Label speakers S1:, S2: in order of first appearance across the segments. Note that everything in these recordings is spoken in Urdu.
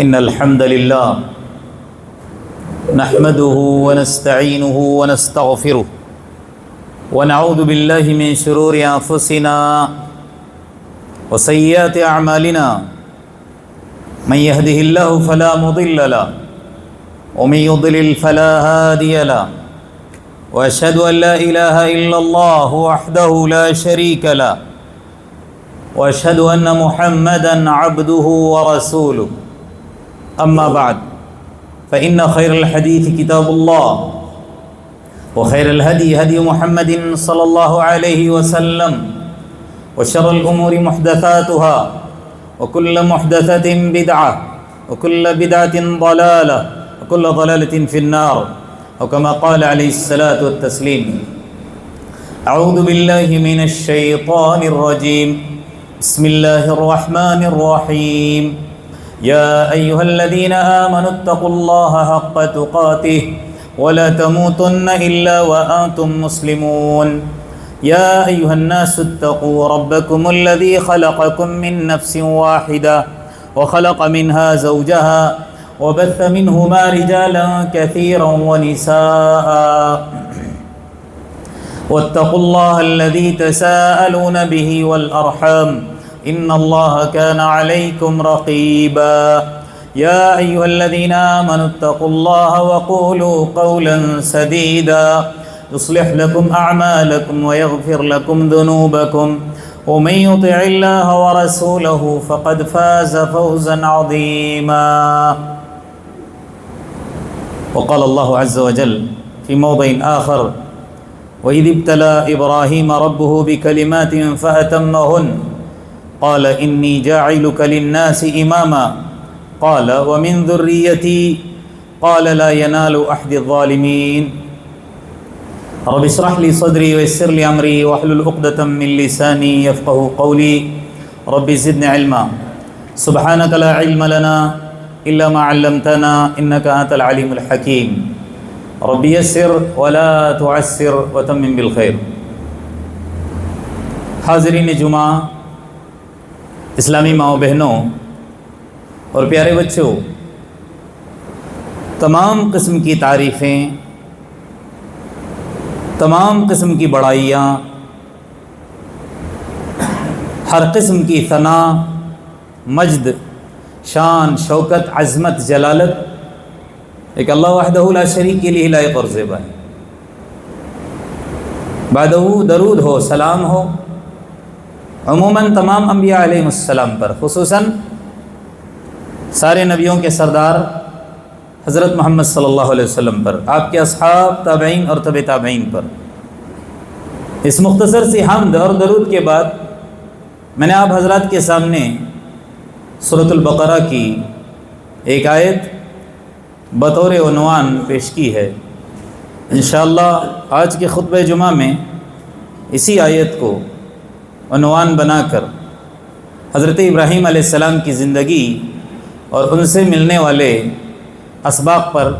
S1: إن الحمد لله نحمده ونستعينه ونستغفره ونعوذ بالله من شرور أنفسنا وسيئات أعمالنا من يهده الله فلا مضل له ومن يضلل فلا هادي له وأشهد أن لا إله إلا الله وحده لا شريك له وأشهد أن محمدًا عبده ورسوله أما بعد فإن خير الحديث كتاب الله وخير الهدي هدي محمد صلى الله عليه وسلم وشر الأمور محدثاتها وكل محدثة بدعة وكل بدعة ضلالة وكل ضلالة في النار وكما قال عليه الصلاة والتسليم أعوذ بالله من الشيطان الرجيم بسم الله الرحمن الرحيم يا أيها الذين آمنوا اتقوا الله حق تقاته ولا تموتن إلا وأنتم مسلمون يا أيها الناس اتقوا ربكم الذي خلقكم من نفس واحدة وخلق منها زوجها وبث منهما رجالا كثيرا ونساء واتقوا الله الذي تساءلون به والأرحام إن الله كان عليكم رقيبا يا أيها الذين آمنوا اتقوا الله وقولوا قولا سديدا يصلح لكم أعمالكم ويغفر لكم ذنوبكم ومن يطع الله ورسوله فقد فاز فوزا عظيما وقال الله عز وجل في موضع آخر وإذ ابتلى إبراهيم ربه بكلمات فأتمهن قال إني جاعلك للناس إماما قال ومن ذريتي قال لا ينال أحد الظالمين رب اشرح لي صدري ويسر لي أمري واحلل عقدة من لساني يفقهوا قولي رب زدني علما سبحانك لا علم لنا إلا ما علمتنا إنك أنت العليم الحكيم رب يسر ولا تعسر وتمم بالخير. حاضرین جمعہ، اسلامی ماؤں بہنوں اور پیارے بچوں، تمام قسم کی تعریفیں، تمام قسم کی بڑائیاں، ہر قسم کی ثنا، مجد، شان، شوکت، عظمت، جلالت ایک اللہ وحدہ لا شریک کے لیے لائق اور زیبا ہے. بعدہ درود ہو، سلام ہو عموماً تمام انبیاء علیہ السلام پر، خصوصاً سارے نبیوں کے سردار حضرت محمد صلی اللہ علیہ وسلم پر، آپ کے اصحاب، تابعین اور تبع تابعین پر. اس مختصر سی حمد اور درود کے بعد میں نے آپ حضرات کے سامنے سورۃ البقرہ کی ایک آیت بطور عنوان پیش کی ہے. انشاءاللہ آج کے خطبہ جمعہ میں اسی آیت کو عنوان بنا کر حضرت ابراہیم علیہ السلام کی زندگی اور ان سے ملنے والے اسباق پر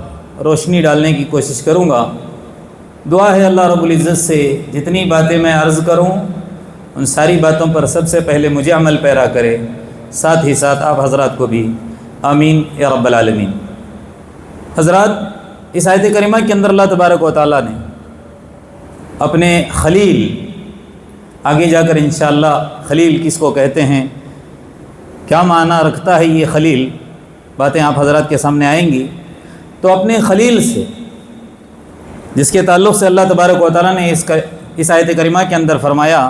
S1: روشنی ڈالنے کی کوشش کروں گا. دعا ہے اللہ رب العزت سے جتنی باتیں میں عرض کروں ان ساری باتوں پر سب سے پہلے مجھے عمل پیرا کرے، ساتھ ہی ساتھ آپ حضرات کو بھی. آمین یا رب العالمین. حضرات، اس آیت کریمہ کے اندر اللہ تبارک و تعالیٰ نے اپنے خلیل، آگے جا کر انشاءاللہ خلیل کس کو کہتے ہیں، کیا معنی رکھتا ہے یہ خلیل، باتیں آپ حضرات کے سامنے آئیں گی. تو اپنے خلیل سے جس کے تعلق سے اللہ تبارک و تعالیٰ نے اس آیت کریمہ کے اندر فرمایا،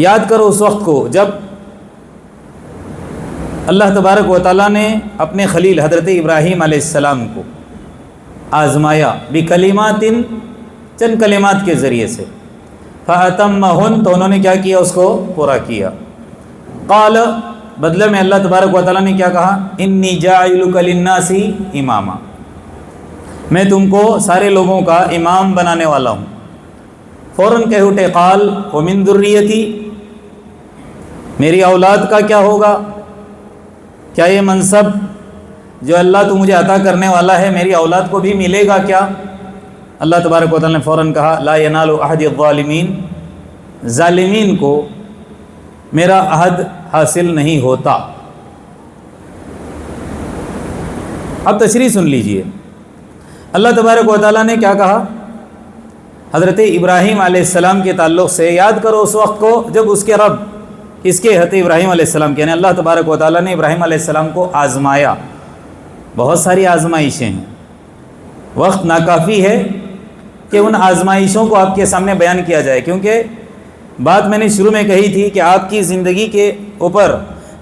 S1: یاد کرو اس وقت کو جب اللہ تبارک و تعالیٰ نے اپنے خلیل حضرت ابراہیم علیہ السلام کو آزمایا بکلمات، چند کلمات کے ذریعے سے. فَأَتَمَّهُنْ، تو انہوں نے کیا کیا، اس کو پورا کیا. قال، بدلے میں اللہ تبارک و تعالیٰ نے کیا کہا، انی جاعلک للناس اماما، میں تم کو سارے لوگوں کا امام بنانے والا ہوں. فوراً کہہ اٹھے، قال ومن ذریتی، میری اولاد کا کیا ہوگا، کیا یہ منصب جو اللہ تو مجھے عطا کرنے والا ہے میری اولاد کو بھی ملے گا کیا؟ اللہ تبارک و تعالیٰ نے فوراً کہا، لا ینال احد الظالمین، ظالمین کو میرا عہد حاصل نہیں ہوتا. اب تشریح سن لیجئے، اللہ تبارک و تعالیٰ نے کیا کہا حضرت ابراہیم علیہ السلام کے تعلق سے؟ یاد کرو اس وقت کو جب اس کے رب، اس کے حضرت ابراہیم علیہ السلام کے، یعنی اللہ تبارک و تعالیٰ نے ابراہیم علیہ السلام کو آزمایا. بہت ساری آزمائشیں ہیں، وقت ناکافی ہے کہ ان آزمائشوں کو آپ کے سامنے بیان کیا جائے، کیونکہ بات میں نے شروع میں کہی تھی کہ آپ کی زندگی کے اوپر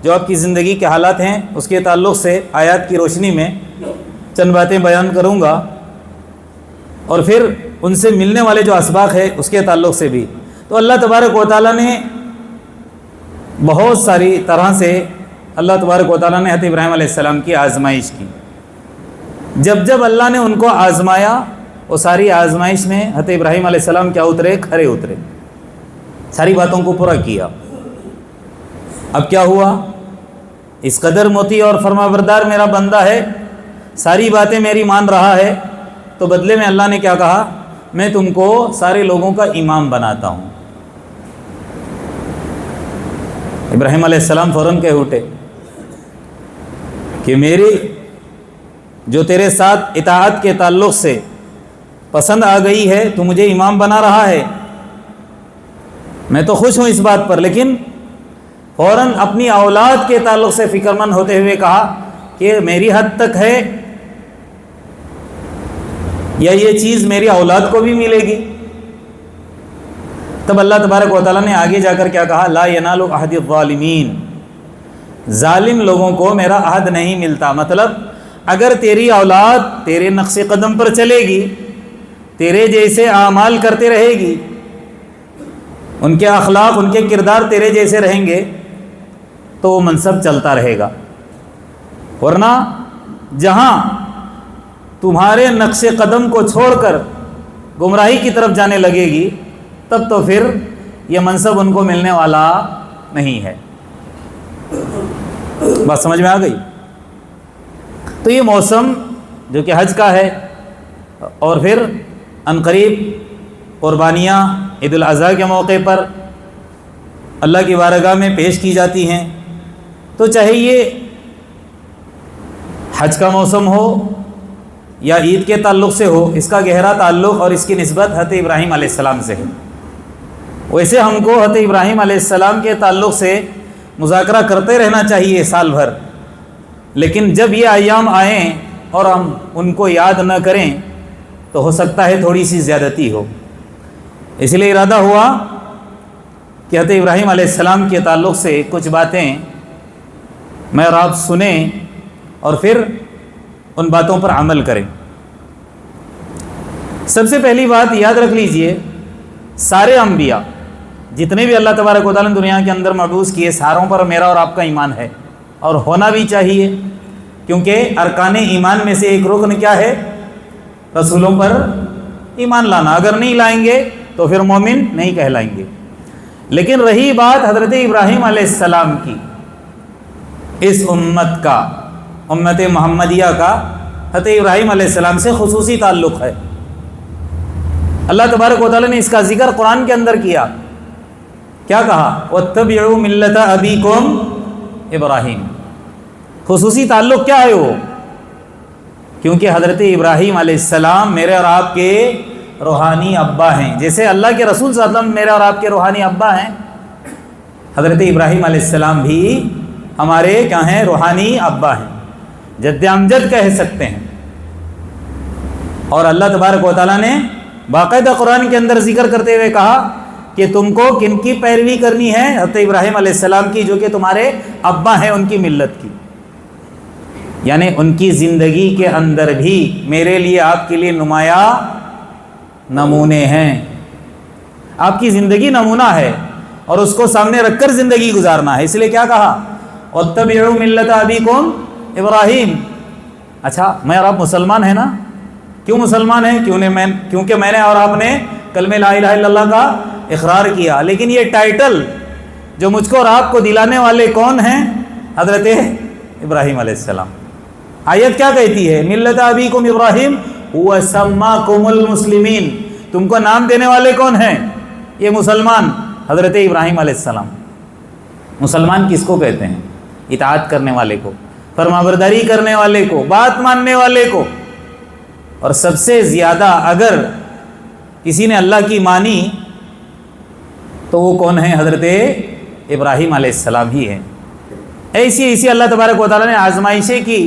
S1: جو آپ کی زندگی کے حالات ہیں اس کے تعلق سے آیات کی روشنی میں چند باتیں بیان کروں گا، اور پھر ان سے ملنے والے جو اسباق ہے اس کے تعلق سے بھی. تو اللہ تبارک و تعالیٰ نے بہت ساری طرح سے اللہ تبارک و تعالیٰ نے حضرت ابراہیم علیہ السلام کی آزمائش کی. جب جب اللہ نے ان کو آزمایا، وہ ساری آزمائش میں حضرت ابراہیم علیہ السلام کیا اترے؟ کھرے اترے، ساری باتوں کو پورا کیا. اب کیا ہوا؟ اس قدر مطیع اور فرما بردار میرا بندہ ہے، ساری باتیں میری مان رہا ہے، تو بدلے میں اللہ نے کیا کہا؟ میں تم کو سارے لوگوں کا امام بناتا ہوں. ابراہیم علیہ السلام فوراً کہہ اٹھے کہ میری جو تیرے ساتھ اطاعت کے تعلق سے پسند آ گئی ہے، تو مجھے امام بنا رہا ہے، میں تو خوش ہوں اس بات پر. لیکن فوراً اپنی اولاد کے تعلق سے فکر مند ہوتے ہوئے کہا کہ میری حد تک ہے یا یہ چیز میری اولاد کو بھی ملے گی؟ تب اللہ تبارک و تعالیٰ نے آگے جا کر کیا کہا؟ لا ینال عہد الظالمین، ظالم لوگوں کو میرا عہد نہیں ملتا. مطلب اگر تیری اولاد تیرے نقش قدم پر چلے گی، تیرے جیسے اعمال کرتے رہے گی، ان کے اخلاق ان کے کردار تیرے جیسے رہیں گے، تو وہ منصب چلتا رہے گا. ورنہ جہاں تمہارے نقش قدم کو چھوڑ کر گمراہی کی طرف جانے لگے گی، تب تو پھر یہ منصب ان کو ملنے والا نہیں ہے. بات سمجھ میں آ گئی؟ تو یہ موسم جو کہ حج کا ہے، اور پھر عنقریب قربانیاں عید الاضحیٰ کے موقع پر اللہ کی بارگاہ میں پیش کی جاتی ہیں، تو چاہے یہ حج کا موسم ہو یا عید کے تعلق سے ہو، اس کا گہرا تعلق اور اس کی نسبت حضرت ابراہیم علیہ السلام سے ہے. ویسے ہم کو حضرت ابراہیم علیہ السلام کے تعلق سے مذاکرہ کرتے رہنا چاہیے سال بھر، لیکن جب یہ ایام آئیں اور ہم ان کو یاد نہ کریں تو ہو سکتا ہے تھوڑی سی زیادتی ہو. اس لیے ارادہ ہوا کہ حضرت ابراہیم علیہ السلام کے تعلق سے کچھ باتیں میں اور آپ سنیں اور پھر ان باتوں پر عمل کریں. سب سے پہلی بات یاد رکھ لیجئے، سارے انبیاء جتنے بھی اللہ تبارک و تعالیٰ نے دنیا کے اندر مبعوث کیے، ساروں پر میرا اور آپ کا ایمان ہے، اور ہونا بھی چاہیے، کیونکہ ارکان ایمان میں سے ایک رکن کیا ہے؟ رسولوں پر ایمان لانا. اگر نہیں لائیں گے تو پھر مومن نہیں کہلائیں گے. لیکن رہی بات حضرت ابراہیم علیہ السلام کی، اس امت کا، امت محمدیہ کا حضرت ابراہیم علیہ السلام سے خصوصی تعلق ہے. اللہ تبارک و تعالیٰ نے اس کا ذکر قرآن کے اندر کیا. کیا کہا؟ وَاتَّبِعُوا مِلَّةَ أَبِيكُمْ ابراہیم. خصوصی تعلق کیا ہے وہ؟ کیونکہ حضرت ابراہیم علیہ السلام میرے اور آپ کے روحانی ابا ہیں. جیسے اللہ کے رسول صلی اللہ علیہ وسلم میرے اور آپ کے روحانی ابا ہیں، حضرت ابراہیم علیہ السلام بھی ہمارے کیا ہیں؟ روحانی ابا ہیں، جد امجد کہہ سکتے ہیں. اور اللہ تبارک و تعالیٰ نے باقاعدہ قرآن کے اندر ذکر کرتے ہوئے کہا کہ تم کو کن کی پیروی کرنی ہے؟ حضرت ابراہیم علیہ السلام کی، جو کہ تمہارے ابا ہیں، ان کی ملت کی. یعنی ان کی زندگی کے اندر بھی میرے لیے، آپ کے لیے نمایاں نمونے ہیں. آپ کی زندگی نمونہ ہے اور اس کو سامنے رکھ کر زندگی گزارنا ہے. اس لیے کیا کہا؟ وَاتَّبِعُوا مِلَّةَ أَبِيكُمْ ابراہیم. اچھا، میں اور آپ مسلمان ہیں نا؟ کیوں مسلمان ہیں؟ کیونکہ میں نے اور آپ نے کلمہ لا الہ الا اللہ کا اقرار کیا. لیکن یہ ٹائٹل جو مجھ کو اور آپ کو دلانے والے کون ہیں؟ حضرت ابراہیم علیہ السلام. آیت کیا کہتی ہے؟ ملت ابیکم ابراہیم هو سماکم المسلمین. تم کو نام دینے والے کون ہیں؟ یہ مسلمان، حضرت ابراہیم علیہ السلام. مسلمان کس کو کہتے ہیں؟ اطاعت کرنے والے کو. فرمانبرداری کرنے والے کو، بات ماننے والے کو. اور سب سے زیادہ اگر کسی نے اللہ کی مانی تو وہ کون ہے؟ حضرت ابراہیم علیہ السلام ہی ہیں. ایسی اللہ تبارک و تعالیٰ نے آزمائشیں کی،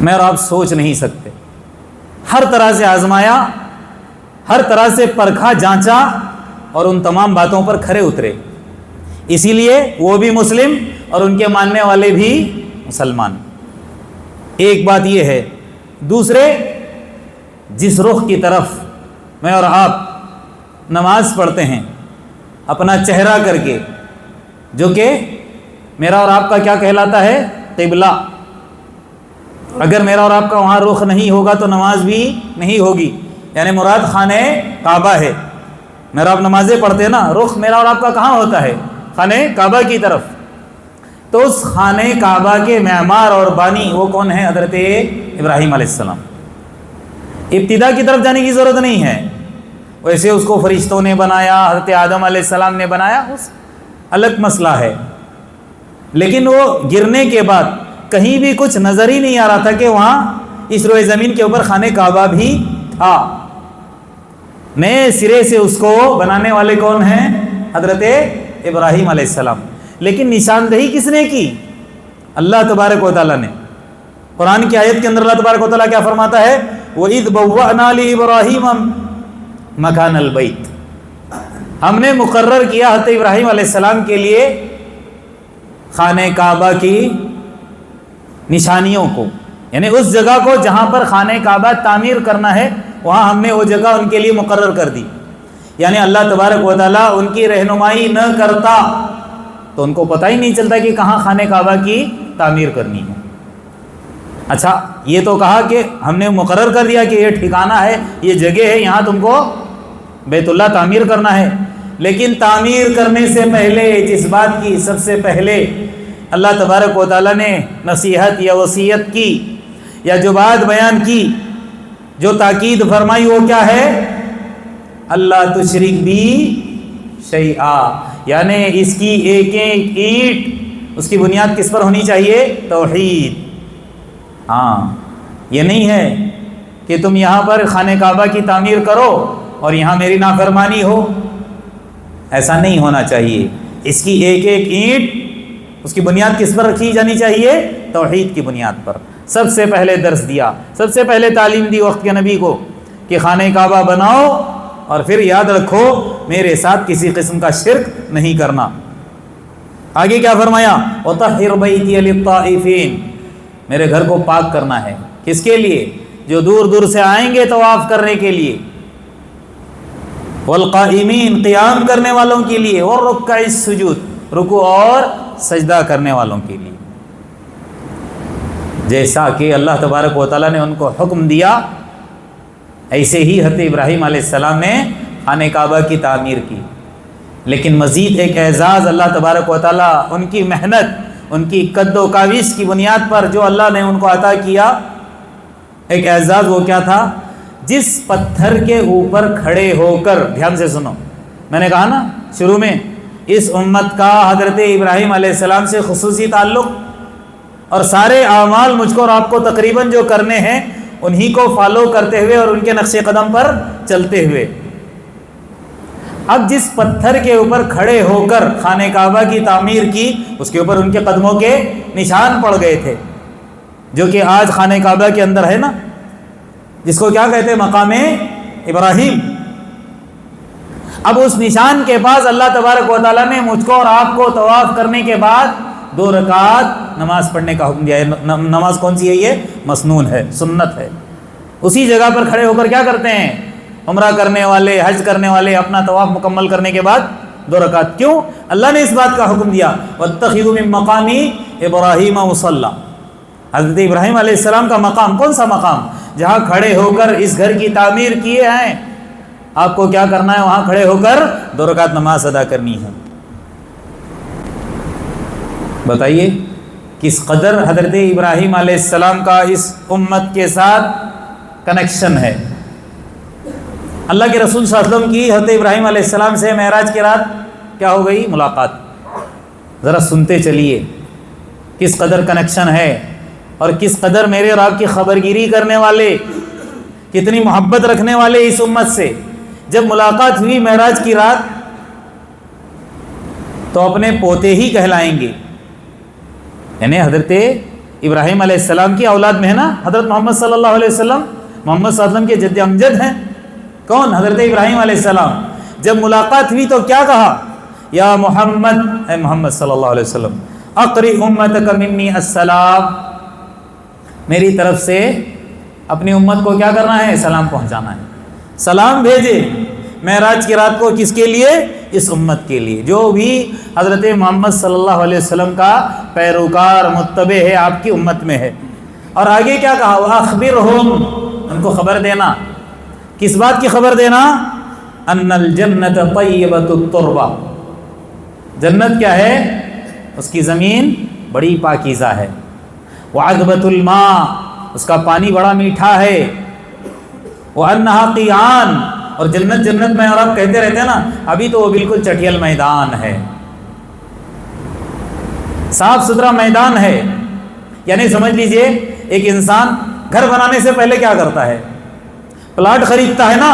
S1: میں اور آپ سوچ نہیں سکتے. ہر طرح سے آزمایا، ہر طرح سے پرکھا، جانچا، اور ان تمام باتوں پر کھرے اترے. اسی لیے وہ بھی مسلم اور ان کے ماننے والے بھی مسلمان. ایک بات یہ ہے. دوسرے، جس رخ کی طرف میں اور آپ نماز پڑھتے ہیں اپنا چہرہ کر کے، جو کہ میرا اور آپ کا کیا کہلاتا ہے؟ قبلہ. اگر میرا اور آپ کا وہاں رخ نہیں ہوگا تو نماز بھی نہیں ہوگی. یعنی مراد خانہ کعبہ ہے. میرا آپ نمازیں پڑھتے ہیں نا، رخ میرا اور آپ کا کہاں ہوتا ہے؟ خانہ کعبہ کی طرف. تو اس خانہ کعبہ کے معمار اور بانی وہ کون ہے؟ حضرت ابراہیم علیہ السلام. ابتدا کی طرف جانے کی ضرورت نہیں ہے. ویسے اس کو فرشتوں نے بنایا، حضرت آدم علیہ السلام نے بنایا، اس الگ مسئلہ ہے. لیکن وہ گرنے کے بعد کہیں بھی کچھ نظر ہی نہیں آ رہا تھا کہ وہاں اس روئے زمین کے اوپر خانہ کعبہ بھی تھا. نئے سرے سے اس کو بنانے والے کون ہیں؟ حضرت ابراہیم علیہ السلام. لیکن نشاندہی کس نے کی؟ اللہ تبارک و تعالیٰ نے. قرآن کی آیت کے اندر اللہ تبارک و تعالیٰ کیا فرماتا ہے؟ وَإِذْ بَوَّأْنَا لِإِبْرَاهِيمَ مَكَانَ الْبَيْتِ. ہم نے مقرر کیا حضرت ابراہیم علیہ السلام کے لیے خانہ کعبہ کی نشانیوں کو، یعنی اس جگہ کو جہاں پر خانہ کعبہ تعمیر کرنا ہے، وہاں ہم نے وہ جگہ ان کے لیے مقرر کر دی. یعنی اللہ تبارک و تعالیٰ ان کی رہنمائی نہ کرتا تو ان کو پتہ ہی نہیں چلتا کہ کہاں خانہ کعبہ کی تعمیر کرنی ہے. اچھا، یہ تو کہا کہ ہم نے مقرر کر دیا کہ یہ ٹھکانہ ہے، یہ جگہ ہے، یہاں تم کو بیت اللہ تعمیر کرنا ہے. لیکن تعمیر کرنے سے پہلے جس بات کی سب سے پہلے اللہ تبارک و تعالیٰ نے نصیحت یا وصیت کی، یا جو بات بیان کی، جو تاکید فرمائی، وہ کیا ہے؟ اللہ تشرک بھی شیئا. یعنی اس کی ایک ایک اینٹ، اس کی بنیاد کس پر ہونی چاہیے؟ توحید. ہاں، یہ نہیں ہے کہ تم یہاں پر خانہ کعبہ کی تعمیر کرو اور یہاں میری نافرمانی ہو. ایسا نہیں ہونا چاہیے. اس کی ایک ایک اینٹ، اس کی بنیاد کس پر رکھی جانی چاہیے؟ توحید کی بنیاد پر. سب سے پہلے درس دیا، سب سے پہلے تعلیم دی وقت کے نبی کو کہ خانہ کعبہ بناؤ اور پھر یاد رکھو میرے ساتھ کسی قسم کا شرک نہیں کرنا. آگے کیا فرمایا؟ وَطَهِّرْ بَيْتِيَ لِلطَّائِفِينَ. میرے گھر کو پاک کرنا ہے. کس کے لیے؟ جو دور دور سے آئیں گے طواف کرنے کے لیے. والقائمین، قیام کرنے والوں کے لیے. والرکع السجود، رکوع اور سجدہ کرنے والوں کے لیے. جیسا کہ اللہ تبارک و تعالیٰ نے ان کو حکم دیا، ایسے ہی حضرت ابراہیم علیہ السلام نے خانہ کعبہ کی تعمیر کی. لیکن مزید ایک اعزاز اللہ تبارک و تعالیٰ ان کی محنت، ان کی قد و کاوش کی بنیاد پر جو اللہ نے ان کو عطا کیا، ایک اعزاز وہ کیا تھا؟ جس پتھر کے اوپر کھڑے ہو کر، دھیان سے سنو، میں نے کہا نا شروع میں، اس امت کا حضرت ابراہیم علیہ السلام سے خصوصی تعلق، اور سارے اعمال مجھ کو اور آپ کو تقریباً جو کرنے ہیں انہی کو فالو کرتے ہوئے اور ان کے نقش قدم پر چلتے ہوئے. اب جس پتھر کے اوپر کھڑے ہو کر خانہ کعبہ کی تعمیر کی، اس کے اوپر ان کے قدموں کے نشان پڑ گئے تھے، جو کہ آج خانہ کعبہ کے اندر ہے نا، جس کو کیا کہتے ہیں؟ مقام ابراہیم. اب اس نشان کے پاس اللہ تبارک و تعالیٰ نے مجھ کو اور آپ کو طواف کرنے کے بعد 2 رکعت نماز پڑھنے کا حکم دیا ہے. نماز کون سی ہے؟ یہ مسنون ہے، سنت ہے. اسی جگہ پر کھڑے ہو کر کیا کرتے ہیں؟ عمرہ کرنے والے، حج کرنے والے اپنا طواف مکمل کرنے کے بعد 2 رکعت. کیوں؟ اللہ نے اس بات کا حکم دیا، وَاتَّخِذُوا مِن مَّقَامِ إِبْرَاهِيمَ مُصَلًّى. حضرت ابراہیم علیہ السلام کا مقام کون سا مقام؟ جہاں کھڑے ہو کر اس گھر کی تعمیر کیے ہیں. آپ کو کیا کرنا ہے؟ وہاں کھڑے ہو کر 2 رکعت نماز ادا کرنی ہے. بتائیے کس قدر حضرت ابراہیم علیہ السلام کا اس امت کے ساتھ کنیکشن ہے. اللہ کے رسول صلی اللہ علیہ وسلم کی حضرت ابراہیم علیہ السلام سے معراج کی رات کیا ہو گئی؟ ملاقات. ذرا سنتے چلیے. کس قدر کنیکشن ہے اور کس قدر میرے اور آپ کی خبرگیری کرنے والے، کتنی محبت رکھنے والے اس امت سے۔ جب ملاقات ہوئی معراج کی رات تو اپنے پوتے ہی کہلائیں گے، یعنی حضرت ابراہیم علیہ السلام کی اولاد میں ہے نا حضرت محمد صلی اللہ علیہ وسلم، محمد صلی اللہ علیہ وسلم کے جد امجد ہیں کون؟ حضرت ابراہیم علیہ السلام۔ جب ملاقات ہوئی تو کیا کہا؟ یا محمد، اے محمد صلی اللہ علیہ وسلم، اقری امتک منی السلام، میری طرف سے اپنی امت کو کیا کرنا ہے؟ سلام پہنچانا ہے، سلام بھیجے معراج کی رات کو۔ کس کے لیے؟ اس امت کے لیے، جو بھی حضرت محمد صلی اللہ علیہ وسلم کا پیروکار متبع ہے، آپ کی امت میں ہے۔ اور آگے کیا کہا؟ وَأَخْبِرْهُمْ، ان کو خبر دینا، کس بات کی خبر دینا؟ ان الجنت طیبۃ التربہ، جنت کیا ہے؟ اس کی زمین بڑی پاکیزہ ہے۔ وعذبۃ الماء، اس کا پانی بڑا میٹھا ہے۔ وانھا قیعان، اور جنت جنت میں اور آپ کہتے رہتے ہیں نا، ابھی تو وہ بالکل چٹھیل میدان ہے، صاف ستھرا میدان ہے۔ یعنی سمجھ لیجئے ایک انسان گھر بنانے سے پہلے کیا کرتا ہے؟ پلاٹ خریدتا ہے نا،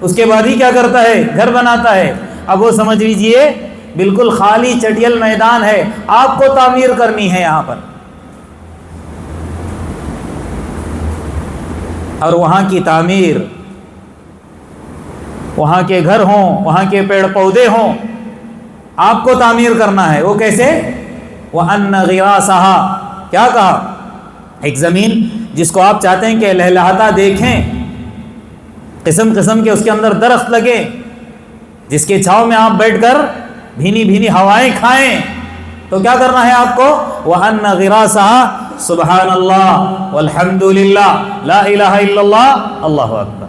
S1: اس کے بعد ہی کیا کرتا ہے؟ گھر بناتا ہے۔ اب وہ سمجھ لیجئے بالکل خالی چٹھیل میدان ہے، آپ کو تعمیر کرنی ہے یہاں پر، اور وہاں کی تعمیر، وہاں کے گھر ہوں، وہاں کے پیڑ پودے ہوں، آپ کو تعمیر کرنا ہے۔ وہ کیسے؟ وَأَنَّ غِرَاسَهَا، کیا کہا؟ ایک زمین جس کو آپ چاہتے ہیں کہ لہلہاتا دیکھیں، قسم قسم کے اس کے اندر درخت لگے، جس کے چھاؤں میں آپ بیٹھ کر بھینی بھینی ہوائیں کھائیں، تو کیا کرنا ہے آپ کو؟ وَأَنَّ غِرَاسَهَا سبحان اللہ والحمد للہ لا الہ الا اللہ اللہ اکبر۔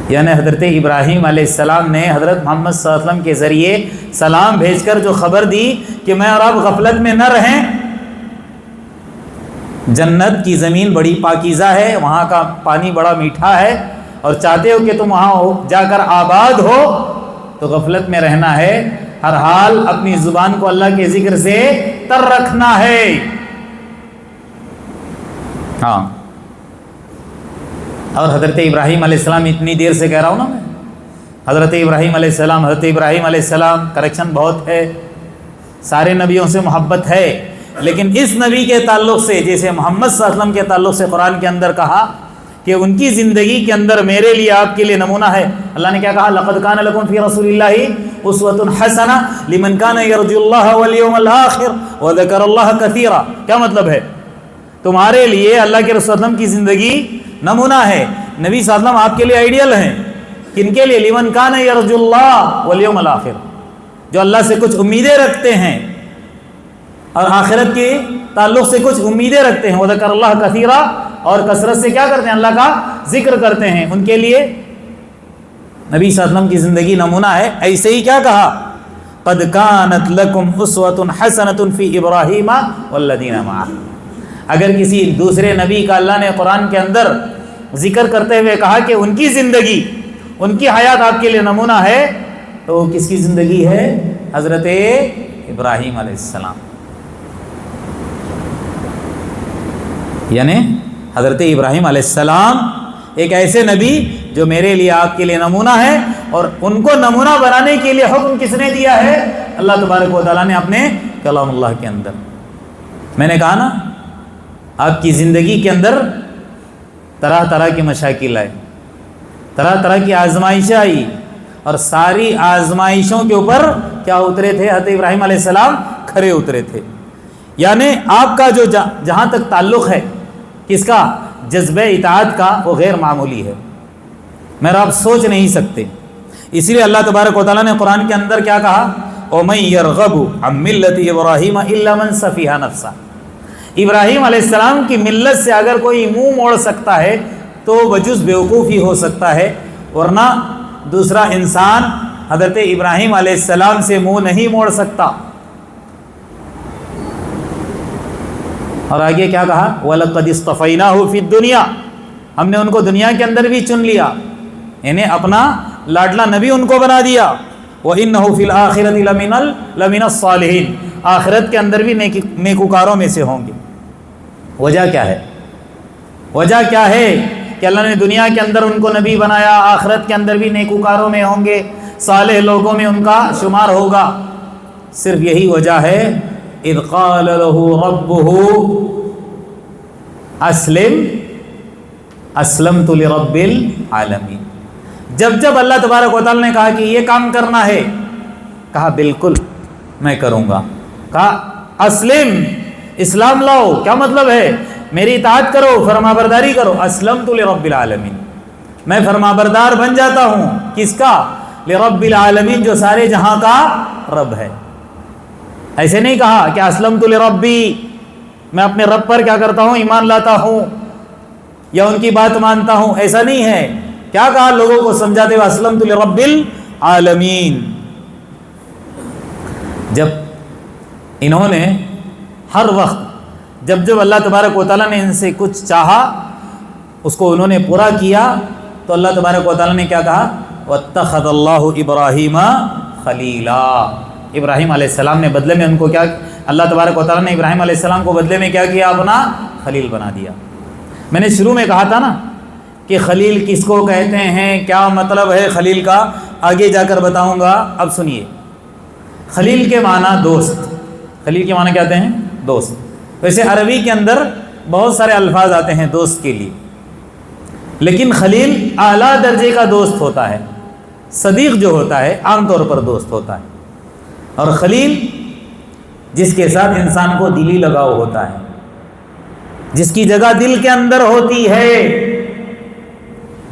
S1: یعنی حضرت ابراہیم علیہ السلام نے حضرت محمد صلی اللہ علیہ وسلم کے ذریعے سلام بھیج کر جو خبر دی کہ میں اور آپ غفلت میں نہ رہیں، جنت کی زمین بڑی پاکیزہ ہے، وہاں کا پانی بڑا میٹھا ہے، اور چاہتے ہو کہ تم وہاں جا کر آباد ہو تو غفلت میں رہنا ہے، ہر حال اپنی زبان کو اللہ کے ذکر سے تر رکھنا ہے۔ ہاں، اور حضرت ابراہیم علیہ السلام، اتنی دیر سے کہہ رہا ہوں نا میں، حضرت ابراہیم علیہ السلام، حضرت ابراہیم علیہ السلام، کریکشن بہت ہے، سارے نبیوں سے محبت ہے، لیکن اس نبی کے تعلق سے، جیسے محمد صلی اللہ علیہ وسلم کے تعلق سے قرآن کے اندر کہا کہ ان کی زندگی کے اندر میرے لیے، آپ کے لیے نمونہ ہے۔ اللہ نے کیا کہا؟ لَقَدْ كَانَ لَكُمْ فِي رَسُولِ اللَّهِ أُسْوَةٌ حَسَنَةٌ لِمَنْ كَانَ يَرْجُو اللَّهَ وَالْيَوْمَ الْآخِرَ وَذَكَرَ اللَّهَ كَثِيرًا۔ کیا مطلب ہے؟ تمہارے لیے اللہ کے رسول صلی اللہ علیہ وسلم کی زندگی نمونہ ہے، نبی صلی اللہ علیہ وسلم آپ کے لیے آئیڈیل ہیں۔ کن کے لیے؟ لِمَنْ كَانَ يَرْجُو اللَّهَ وَالْيَوْمَ الْآخِرَ، جو اللہ سے کچھ امیدیں رکھتے ہیں اور آخرت کے تعلق سے کچھ امیدیں رکھتے ہیں۔ وَذَكَرَ اللَّهَ كَثِيرًا، اور کثرت سے کیا کرتے ہیں؟ اللہ کا ذکر کرتے ہیں، ان کے لیے نبی صلی اللہ علیہ وسلم کی زندگی نمونہ ہے۔ ایسے ہی کیا کہا؟ قَدْ كَانَتْ لَكُمْ أُسْوَةٌ حَسَنَةٌ فِي إِبْرَاهِيمَ وَالَّذِينَ مَعَهُ۔ اگر کسی دوسرے نبی کا اللہ نے قرآن کے اندر ذکر کرتے ہوئے کہا کہ ان کی زندگی، ان کی حیات آپ کے لیے نمونہ ہے، تو کس کی زندگی ہے؟ حضرت ابراہیم علیہ السلام، یعنی حضرت ابراہیم علیہ السلام ایک ایسے نبی جو میرے لیے، آپ کے لیے نمونہ ہے، اور ان کو نمونہ بنانے کے لیے حکم کس نے دیا ہے؟ اللہ تبارک و تعالیٰ نے اپنے کلام اللہ کے اندر۔ میں نے کہا نا، آپ کی زندگی کے اندر طرح طرح کی مشاکل آئے، طرح طرح کی آزمائشیں آئی، اور ساری آزمائشوں کے اوپر کیا اترے تھے؟ حضرت ابراہیم علیہ السلام کھرے اترے تھے۔ یعنی آپ کا جو جہاں تک تعلق ہے کس کا؟ جذبہ اطاعت کا، وہ غیر معمولی ہے، میرا آپ سوچ نہیں سکتے۔ اسی لیے اللہ تبارک و تعالیٰ نے قرآن کے اندر کیا کہا؟ وَمَن يَرْغَبُ عَن مِّلَّةِ إِبْرَاهِيمَ إِلَّا مَن سَفِهَ نَفْسَهُ۔ ابراہیم علیہ السلام کی ملت سے اگر کوئی منہ موڑ سکتا ہے تو بجز بیوقوف ہی ہو سکتا ہے، ورنہ دوسرا انسان حضرت ابراہیم علیہ السلام سے منہ نہیں موڑ سکتا۔ اور آگے کیا کہا؟ وَلَقَدِ اصْطَفَيْنَاهُ فِي الدُّنْيَا، ہم نے ان کو دنیا کے اندر بھی چن لیا، یعنی اپنا لاڈلا نبی ان کو بنا دیا۔ وَإِنَّهُ فِي الْآخِرَةِ لَمِنَ الصَّالِحِينَ، آخرت کے اندر بھی نیکوکاروں میں سے ہوں گے۔ وجہ کیا ہے؟ وجہ کیا ہے کہ اللہ نے دنیا کے اندر ان کو نبی بنایا، آخرت کے اندر بھی نیکوکاروں میں ہوں گے، صالح لوگوں میں ان کا شمار ہوگا؟ صرف یہی وجہ ہے، اذ قال له ربه اسلم اسلمت لرب العالمین، جب اللہ تبارک و تعالی نے کہا کہ یہ کام کرنا ہے، کہا بالکل میں کروں گا، کہا اسلم، اسلام لاؤ، کیا مطلب ہے؟ میری اطاعت کرو، فرما برداری کرو، اسلمت لرب العالمین، میں فرما بردار بن جاتا ہوں، کس کا؟ لرب العالمین، جو سارے جہاں کا رب ہے۔ ایسے نہیں کہا کہ اسلمت لربی، میں اپنے رب پر کیا کرتا ہوں؟ ایمان لاتا ہوں یا ان کی بات مانتا ہوں، ایسا نہیں ہے۔ کیا کہا لوگوں کو سمجھاتے ہوئے؟ اسلمت لرب العالمین۔ جب انہوں نے ہر وقت جب اللہ تبارک و تعالیٰ نے ان سے کچھ چاہا، اس کو انہوں نے پورا کیا، تو اللہ تبارک و تعالیٰ نے کیا کہا؟ وَاتَّخَذَ اللَّهُ إِبْرَاهِيمَ خَلِيلًا، ابراہیم علیہ السلام نے بدلے میں ان کو کیا، اللہ تبارک و تعالیٰ نے ابراہیم علیہ السلام کو بدلے میں کیا کیا؟ اپنا خلیل بنا دیا۔ میں نے شروع میں کہا تھا نا کہ خلیل کس کو کہتے ہیں، کیا مطلب ہے خلیل کا، آگے جا کر بتاؤں گا۔ اب سنیے، خلیل کے معنی دوست، خلیل کے معنی کیا کہتے ہیں؟ دوست۔ ویسے عربی کے اندر بہت سارے الفاظ آتے ہیں دوست کے لیے، لیکن خلیل اعلیٰ درجے کا دوست ہوتا ہے۔ صدیق جو ہوتا ہے عام طور پر دوست ہوتا ہے، اور خلیل جس کے ساتھ انسان کو دلی لگاؤ ہوتا ہے، جس کی جگہ دل کے اندر ہوتی ہے۔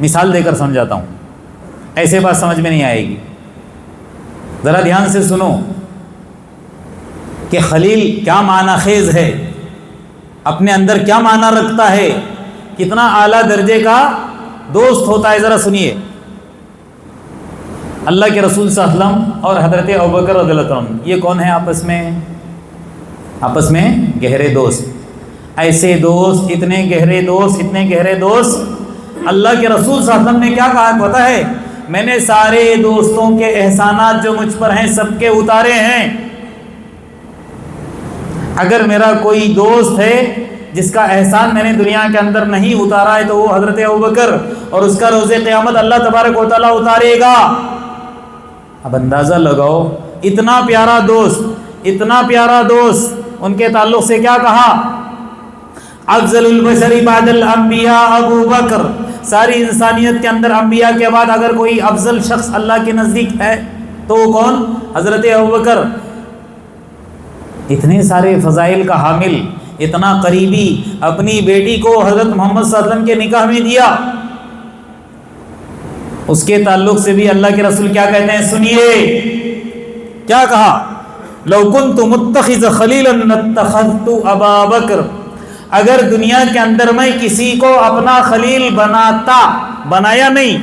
S1: مثال دے کر سمجھاتا ہوں، ایسے بات سمجھ میں نہیں آئے گی، ذرا دھیان سے سنو کہ خلیل کیا معنی خیز ہے، اپنے اندر کیا معنی رکھتا ہے، کتنا اعلیٰ درجے کا دوست ہوتا ہے۔ ذرا سنیے، اللہ کے رسول صلی اللہ علیہ وسلم اور حضرت ابوبکر رضی اللہ عنہ، یہ کون ہیں آپس میں گہرے دوست۔ ایسے دوست، اتنے گہرے دوست، اللہ کے رسول صلی اللہ علیہ وسلم نے کیا کہا پتہ ہے؟ میں نے سارے دوستوں کے احسانات جو مجھ پر ہیں سب کے اتارے ہیں۔ اگر میرا کوئی دوست ہے جس کا احسان میں نے دنیا کے اندر نہیں اتارا ہے تو وہ حضرت ابوبکر، اور اس کا روز قیامت اللہ تبارک و تعالیٰ اتارے گا۔ اب اندازہ لگاؤ، اتنا پیارا دوست، ان کے تعلق سے کیا کہا؟ افضل البشر بعد الانبیاء ابو بکر، ساری انسانیت کے اندر انبیاء کے بعد اگر کوئی افضل شخص اللہ کے نزدیک ہے تو وہ کون؟ حضرت ابوبکر۔ اتنے سارے فضائل کا حامل، اتنا قریبی، اپنی بیٹی کو حضرت محمد صلی اللہ علیہ وسلم کے نکاح میں دیا۔ اس کے تعلق سے بھی اللہ کے رسول کیا کہتے ہیں؟ سنیے کیا کہا؟ لو کنت متخذ خلیلا لاتخذت ابا بکر، اگر دنیا کے اندر میں کسی کو اپنا خلیل بنایا نہیں،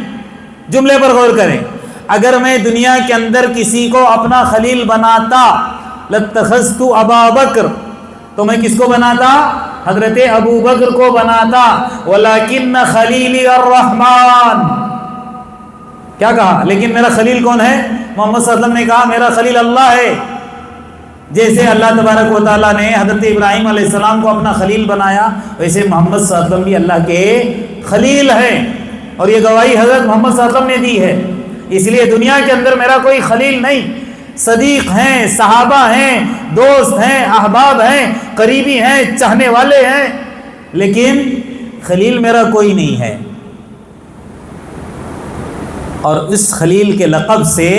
S1: جملے پر غور کریں، اگر میں دنیا کے اندر کسی کو اپنا خلیل بناتا، لاتخذت ابا بکر، تو میں کس کو بناتا؟ حضرت ابو بکر کو بناتا۔ ولیکن خلیلی الرحمن، کیا کہا؟ لیکن میرا خلیل کون ہے؟ محمد صلی اللہ علیہ وسلم نے کہا میرا خلیل اللہ ہے۔ جیسے اللہ تبارک و تعالیٰ نے حضرت ابراہیم علیہ السلام کو اپنا خلیل بنایا، ویسے محمد صلی اللہ علیہ وسلم بھی اللہ کے خلیل ہیں، اور یہ گواہی حضرت محمد صلی اللہ علیہ وسلم نے دی ہے۔ اس لیے دنیا کے اندر میرا کوئی خلیل نہیں، صدیق ہیں، صحابہ ہیں، دوست ہیں، احباب ہیں، قریبی ہیں، چاہنے والے ہیں، لیکن خلیل میرا کوئی نہیں ہے۔ اور اس خلیل کے لقب سے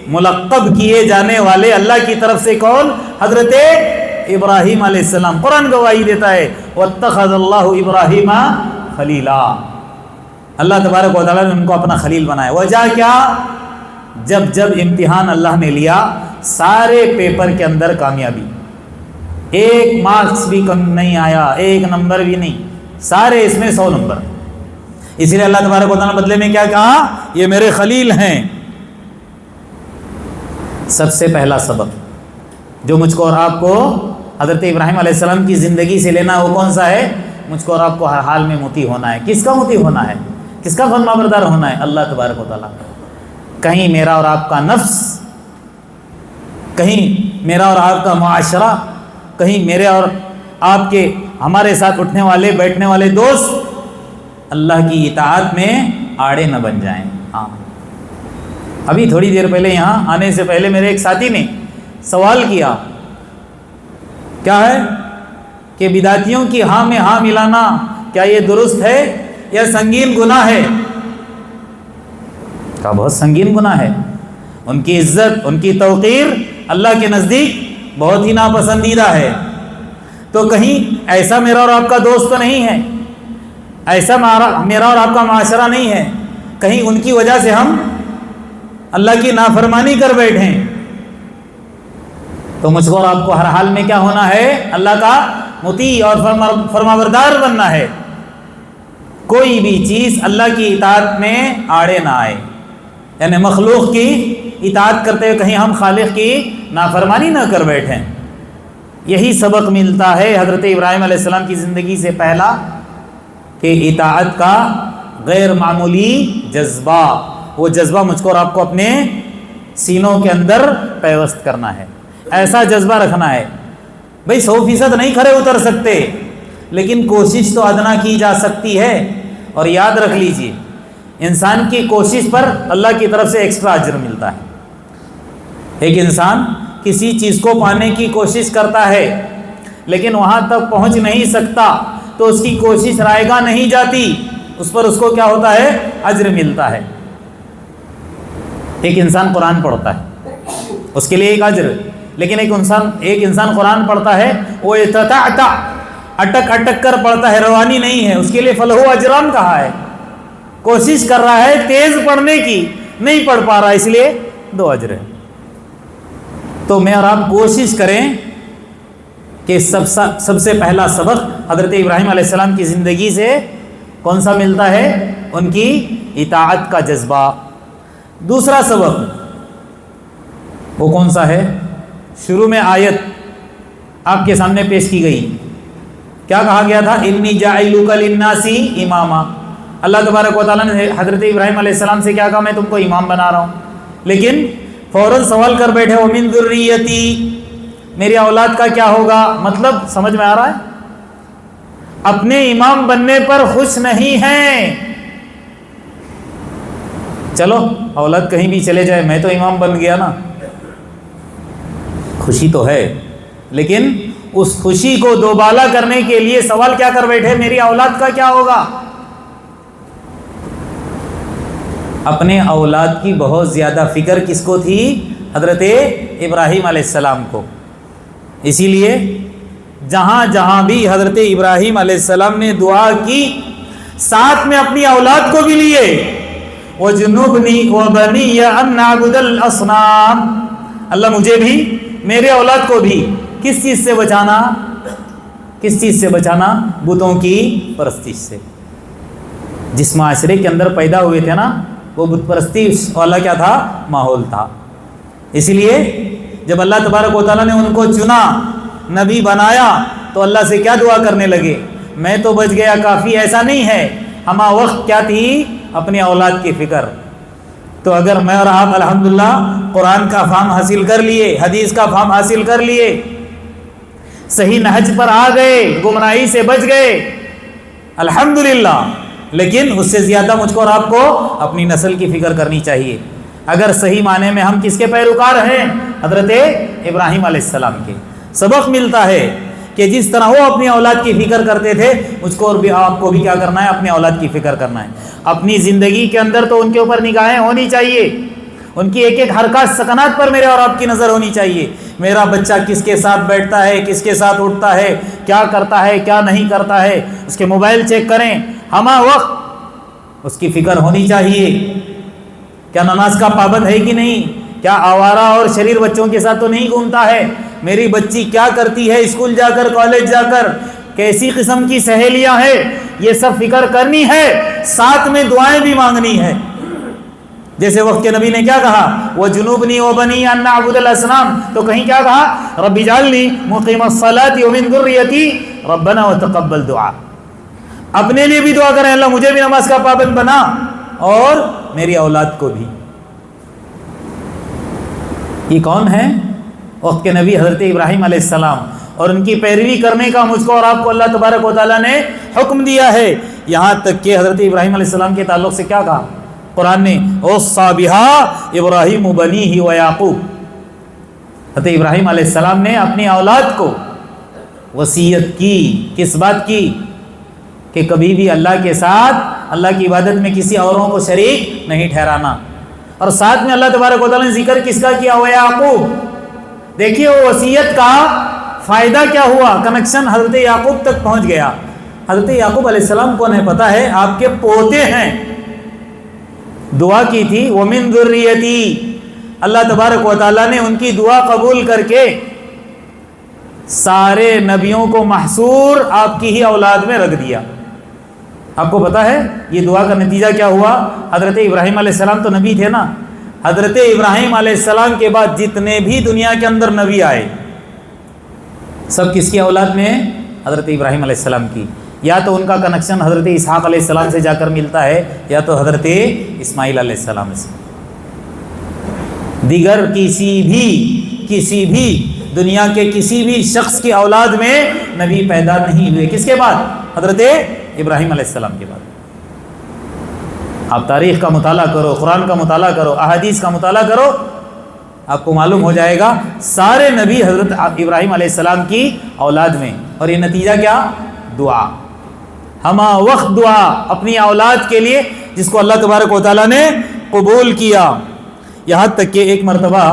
S1: ملقب کیے جانے والے اللہ کی طرف سے کون؟ حضرت ابراہیم علیہ السلام۔ قرآن گواہی دیتا ہے وَاتَّخَذَ اللَّهُ إِبْرَاهِيمَ خَلِيلًا، اللہ تبارک و تعالیٰ نے ان کو اپنا خلیل بنایا۔ وجہ کیا؟ جب امتحان اللہ نے لیا، سارے پیپر کے اندر کامیابی، ایک مارکس بھی کم نہیں آیا، ایک نمبر بھی نہیں، سارے اس میں 100 نمبر۔ اس لیے اللہ تبارک و تعالیٰ نے بدلے میں کیا کہا؟ یہ میرے خلیل ہیں۔ سب سے پہلا سبق جو مجھ کو اور آپ کو حضرت ابراہیم علیہ السلام کی زندگی سے لینا وہ کون سا ہے؟ مجھ کو اور آپ کو ہر حال میں مطیع ہونا ہے۔ کس کا مطیع ہونا ہے؟ کس کا فرما بردار ہونا ہے؟ اللہ تبارک و تعالیٰ۔ کہیں میرا اور آپ کا نفس کہیں میرا اور آپ کا معاشرہ، کہیں میرے اور آپ کے ہمارے ساتھ اٹھنے والے بیٹھنے والے دوست اللہ کی اطاعت میں آڑے نہ بن جائیں۔ ہاں، ابھی تھوڑی دیر پہلے یہاں آنے سے پہلے میرے ایک ساتھی نے سوال کیا، کیا ہے کہ بدعتیوں کی ہاں میں ہاں ملانا کیا یہ درست ہے یا سنگین گناہ ہے؟ کہا بہت سنگین گناہ ہے، ان کی عزت، ان کی توقیر اللہ کے نزدیک بہت ہی ناپسندیدہ ہے۔ تو کہیں ایسا میرا اور آپ کا دوست تو نہیں ہے، ایسا میرا اور آپ کا معاشرہ نہیں ہے، کہیں ان کی وجہ سے ہم اللہ کی نافرمانی کر بیٹھیں؟ تو مجھ کو اور آپ کو ہر حال میں کیا ہونا ہے؟ اللہ کا مطیع اور فرمانبردار بننا ہے۔ کوئی بھی چیز اللہ کی اطاعت میں آڑے نہ آئے، یعنی مخلوق کی اطاعت کرتے ہوئے کہیں ہم خالق کی نافرمانی نہ کر بیٹھیں۔ یہی سبق ملتا ہے حضرت ابراہیم علیہ السلام کی زندگی سے پہلا، کہ اطاعت کا غیر معمولی جذبہ، وہ جذبہ مجھ کو اور آپ کو اپنے سینوں کے اندر پیوست کرنا ہے، ایسا جذبہ رکھنا ہے۔ بھئی 100% نہیں کھڑے اتر سکتے، لیکن کوشش تو ادنا کی جا سکتی ہے۔ اور یاد رکھ لیجئے، انسان کی کوشش پر اللہ کی طرف سے ایکسٹرا اجر ملتا ہے۔ ایک انسان کسی چیز کو پانے کی کوشش کرتا ہے لیکن وہاں تک پہنچ نہیں سکتا تو اس کی کوشش رائے گاہ نہیں جاتی، اس پر اس کو کیا ہوتا ہے؟ اجر ملتا ہے۔ ایک انسان قرآن پڑھتا ہے، اس کے لیے ایک اجر، لیکن ایک انسان قرآن پڑھتا ہے، وہ اٹک کر پڑھتا ہے، روانی نہیں ہے، اس کے لیے فلہ اجران کہا ہے۔ کوشش کر رہا ہے تیز پڑھنے کی، نہیں پڑھ پا رہا، اس لیے 2 اجر ہے۔ تو میں اور آپ کوشش کریں کہ سب سے پہلا سبق حضرت ابراہیم علیہ السلام کی زندگی سے کون سا ملتا ہے؟ ان کی اطاعت کا جذبہ۔ دوسرا سبق وہ کون سا ہے؟ شروع میں آیت آپ کے سامنے پیش کی گئی، کیا کہا گیا تھا؟ انی جاعلک للناس اماما۔ اللہ تبارک و تعالیٰ نے حضرت ابراہیم علیہ السلام سے کیا کہا؟ میں تم کو امام بنا رہا ہوں، لیکن فوراً سوال کر بیٹھے، ومن ذریتی، میری اولاد کا کیا ہوگا؟ مطلب سمجھ میں آ رہا ہے؟ اپنے امام بننے پر خوش نہیں ہیں۔ چلو اولاد کہیں بھی چلے جائے، میں تو امام بن گیا نا، خوشی تو ہے، لیکن اس خوشی کو دوبالا کرنے کے لیے سوال کیا کر بیٹھے؟ میری اولاد کا کیا ہوگا؟ اپنے اولاد کی بہت زیادہ فکر کس کو تھی؟ حضرت ابراہیم علیہ السلام کو۔ اسی لیے جہاں جہاں بھی حضرت ابراہیم علیہ السلام نے دعا کی، ساتھ میں اپنی اولاد کو بھی لیے، وَجُنُبْنِي وَبَنِيَّ أَن نَعْبُدَ الْأَصْنَامَ، اللہ مجھے بھی میرے اولاد کو بھی کس چیز سے بچانا؟ کس چیز سے بچانا؟ بتوں کی پرستش سے۔ جس معاشرے کے اندر پیدا ہوئے تھے نا، وہ بت پرستی والا کیا تھا؟ ماحول تھا۔ اسی لیے جب اللہ تبارک و تعالیٰ نے ان کو چنا، نبی بنایا، تو اللہ سے کیا دعا کرنے لگے؟ میں تو بچ گیا کافی، ایسا نہیں ہے۔ ہما وقت کیا تھی؟ اپنی اولاد کی فکر۔ تو اگر میں اور آپ الحمدللہ قرآن کا فہم حاصل کر لیے، حدیث کا فہم حاصل کر لیے، صحیح نہج پر آ گئے، گمراہی سے بچ گئے، الحمدللہ، لیکن اس سے زیادہ مجھ کو اور آپ کو اپنی نسل کی فکر کرنی چاہیے۔ اگر صحیح معنی میں ہم کس کے پیروکار ہیں؟ حضرت ابراہیم علیہ السلام کے۔ سبق ملتا ہے کہ جس طرح وہ اپنی اولاد کی فکر کرتے تھے، مجھ کو اور بھی آپ کو بھی کیا کرنا ہے؟ اپنی اولاد کی فکر کرنا ہے۔ اپنی زندگی کے اندر تو ان کے اوپر نگاہیں ہونی چاہیے، ان کی ایک ایک حرکات سکنات پر میرے اور آپ کی نظر ہونی چاہیے۔ میرا بچہ کس کے ساتھ بیٹھتا ہے، کس کے ساتھ اٹھتا ہے، کیا کرتا ہے، کیا نہیں کرتا ہے، اس کے موبائل چیک کریں، ہمہ وقت اس کی فکر ہونی چاہیے۔ کیا نماز کا پابند ہے کہ نہیں؟ کیا آوارہ اور شریر بچوں کے ساتھ تو نہیں گھومتا ہے؟ میری بچی کیا کرتی ہے اسکول جا کر، کالج جا کر، کیسی قسم کی سہیلیاں ہیں، یہ سب فکر کرنی ہے، ساتھ میں دعائیں بھی مانگنی ہے۔ جیسے وقت کے نبی نے کیا کہا؟ وَجُنُوبْنِي وَبَنِيَّ أَن نَعْبُدَ الْأَصْنَامَ، تو کہیں کیا کہا؟ رَبِّ اجْعَلْنِي مُقِيمَ الصَّلَاةِ وَمِن ذُرِّيَّتِي رَبَّنَا وَتَقَبَّلْ دُعَاء۔ اپنے لیے بھی دعا کریں، اللہ مجھے بھی نماز کا پابند بنا اور میری اولاد کو بھی۔ یہ کون ہے؟ وقت کے نبی حضرت ابراہیم علیہ السلام، اور ان کی پیروی کرنے کا مجھ کو اور آپ کو اللہ تبارک و تعالیٰ نے حکم دیا ہے۔ یہاں تک کہ حضرت ابراہیم علیہ السلام کے تعلق سے کیا کہا قرآن نے؟ اوصی بہا ابراہیم بنیہ و یعقوب، حضرت ابراہیم علیہ السلام نے اپنی اولاد کو وصیت کی، کس بات کی؟ کہ کبھی بھی اللہ کے ساتھ اللہ کی عبادت میں کسی اوروں کو شریک نہیں ٹھہرانا۔ اور ساتھ میں اللہ تبارک و تعالیٰ نے ذکر کس کا کیا؟ و یعقوب۔ دیکھیے وہ وصیت کا فائدہ کیا ہوا، کنیکشن حضرت یعقوب تک پہنچ گیا۔ حضرت یعقوب علیہ السلام کون ہے پتہ ہے؟ آپ کے پوتے ہیں۔ دعا کی تھی وَمِن ذُرِّيَّتِي، اللہ تبارک و تعالیٰ نے ان کی دعا قبول کر کے سارے نبیوں کو محصور آپ کی ہی اولاد میں رکھ دیا۔ آپ کو پتا ہے یہ دعا کا نتیجہ کیا ہوا؟ حضرت ابراہیم علیہ السلام تو نبی تھے نا، حضرت ابراہیم علیہ السلام کے بعد جتنے بھی دنیا کے اندر نبی آئے سب کس کی اولاد میں؟ حضرت ابراہیم علیہ السلام کی۔ یا تو ان کا کنیکشن حضرت اسحاق علیہ السلام سے جا کر ملتا ہے، یا تو حضرت اسماعیل علیہ السلام سے۔ دیگر کسی بھی دنیا کے کسی بھی شخص کی اولاد میں نبی پیدا نہیں ہوئے۔ کس کے بعد؟ حضرت ابراہیم علیہ السلام کے بعد۔ آپ تاریخ کا مطالعہ کرو، قرآن کا مطالعہ کرو، احادیث کا مطالعہ کرو، آپ کو معلوم ہو جائے گا سارے نبی حضرت ابراہیم علیہ السلام کی اولاد میں۔ اور یہ نتیجہ کیا؟ دعا، ہمہ وقت دعا اپنی اولاد کے لیے، جس کو اللہ تبارک و تعالیٰ نے قبول کیا۔ یہاں تک کہ ایک مرتبہ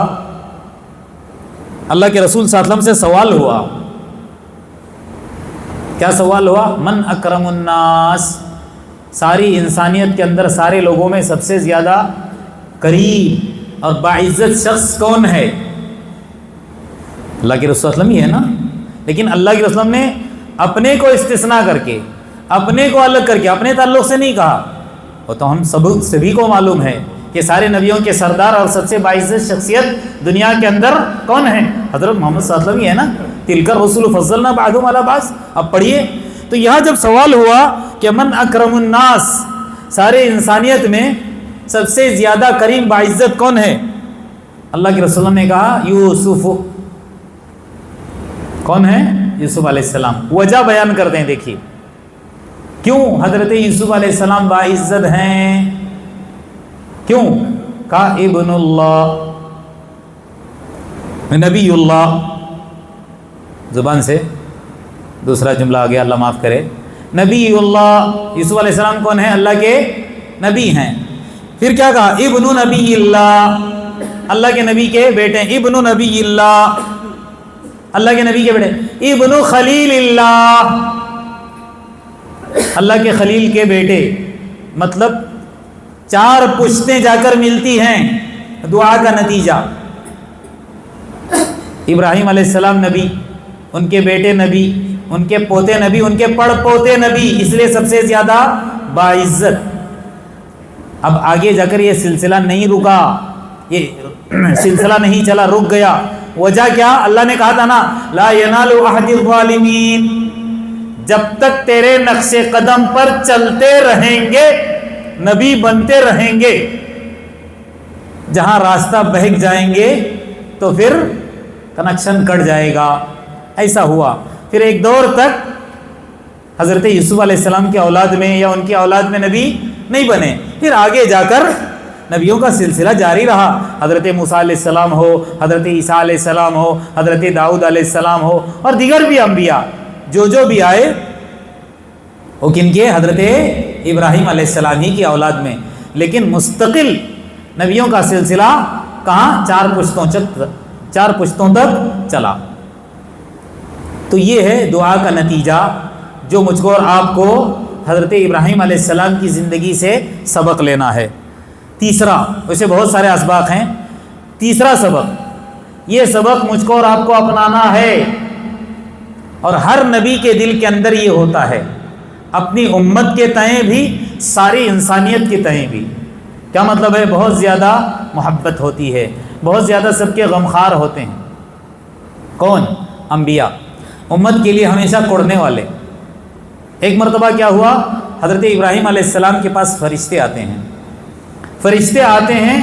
S1: اللہ کے رسول صلی اللہ علیہ وسلم سے سوال ہوا۔ کیا سوال ہوا؟ من اکرم الناس، ساری انسانیت کے اندر سارے لوگوں میں سب سے زیادہ کریم اور باعزت شخص کون ہے؟ اللہ کے رسول صلی اللہ علیہ وسلم ہی ہے نا، لیکن اللہ کے رسول نے اپنے کو استثناء کر کے، اپنے کو الگ کر کے، اپنے تعلق سے نہیں کہا۔ وہ تو ہم سبھی کو معلوم ہے کہ سارے نبیوں کے سردار اور سب سے باعزت شخصیت دنیا کے اندر کون ہے؟ حضرت محمد صلی اللہ علیہ وسلم ہی ہے نا۔ تلک الرسل فضلنا بعضهم علی بعض۔ اب پڑھیے تو یہاں جب سوال ہوا کہ من اکرم الناس، سارے انسانیت میں سب سے زیادہ کریم باعزت کون ہے؟ اللہ کے رسول نے کہا یوسف۔ کون ہے؟ یوسف علیہ السلام۔ وجہ بیان کرتے ہیں، دیکھیے کیوں حضرت یوسف علیہ السلام باعزت ہیں؟ کیوں؟ کہا ابن اللہ، نبی اللہ۔ زبان سے دوسرا جملہ آ گیا، اللہ معاف کرے۔ نبی اللہ، یوسف علیہ السلام کون ہیں؟ اللہ کے نبی ہیں۔ پھر کیا کہا؟ ابن نبی اللہ، اللہ کے نبی کے بیٹے، ابن نبی اللہ، اللہ کے نبی کے بیٹے۔ ابن خلیل اللہ، اللہ کے خلیل کے بیٹے۔ مطلب 4 پشتیں جا کر ملتی ہیں دعا کا نتیجہ۔ ابراہیم علیہ السلام نبی، ان کے بیٹے نبی، ان کے پوتے نبی، ان کے پڑ پوتے نبی، اس لیے سب سے زیادہ باعزت۔ اب آگے جا کر یہ سلسلہ نہیں رکا، یہ سلسلہ نہیں چلا، رک گیا۔ وجہ کیا؟ اللہ نے کہا تھا نا لا ینال عہد الظالمین، جب تک تیرے نقش قدم پر چلتے رہیں گے، نبی بنتے رہیں گے، جہاں راستہ بہک جائیں گے تو پھر کنیکشن کٹ جائے گا۔ ایسا ہوا۔ پھر ایک دور تک حضرت یوسف علیہ السلام کی اولاد میں یا ان کی اولاد میں نبی نہیں بنے، پھر آگے جا کر نبیوں کا سلسلہ جاری رہا۔ حضرت موسیٰ علیہ السلام ہو، حضرت عیسیٰ علیہ السلام ہو، حضرت داؤد علیہ السلام ہو، اور دیگر بھی انبیاء جو بھی آئے وہ کن کے؟ حضرت ابراہیم علیہ السلام ہی کی اولاد میں۔ لیکن مستقل نبیوں کا سلسلہ کہاں؟ 4 پشتوں تک چلا۔ تو یہ ہے دعا کا نتیجہ جو مجھ کو اور آپ کو حضرت ابراہیم علیہ السلام کی زندگی سے سبق لینا ہے۔ تیسرا، ویسے بہت سارے اسباق ہیں، تیسرا سبق، یہ سبق مجھ کو اور آپ کو اپنانا ہے، اور ہر نبی کے دل کے اندر یہ ہوتا ہے، اپنی امت کے تئیں بھی، ساری انسانیت کے تئیں بھی۔ کیا مطلب ہے؟ بہت زیادہ محبت ہوتی ہے، بہت زیادہ سب کے غمخوار ہوتے ہیں۔ کون؟ انبیاء، امت کے لیے ہمیشہ کوڑنے والے۔ ایک مرتبہ کیا ہوا؟ حضرت ابراہیم علیہ السلام کے پاس فرشتے آتے ہیں، فرشتے آتے ہیں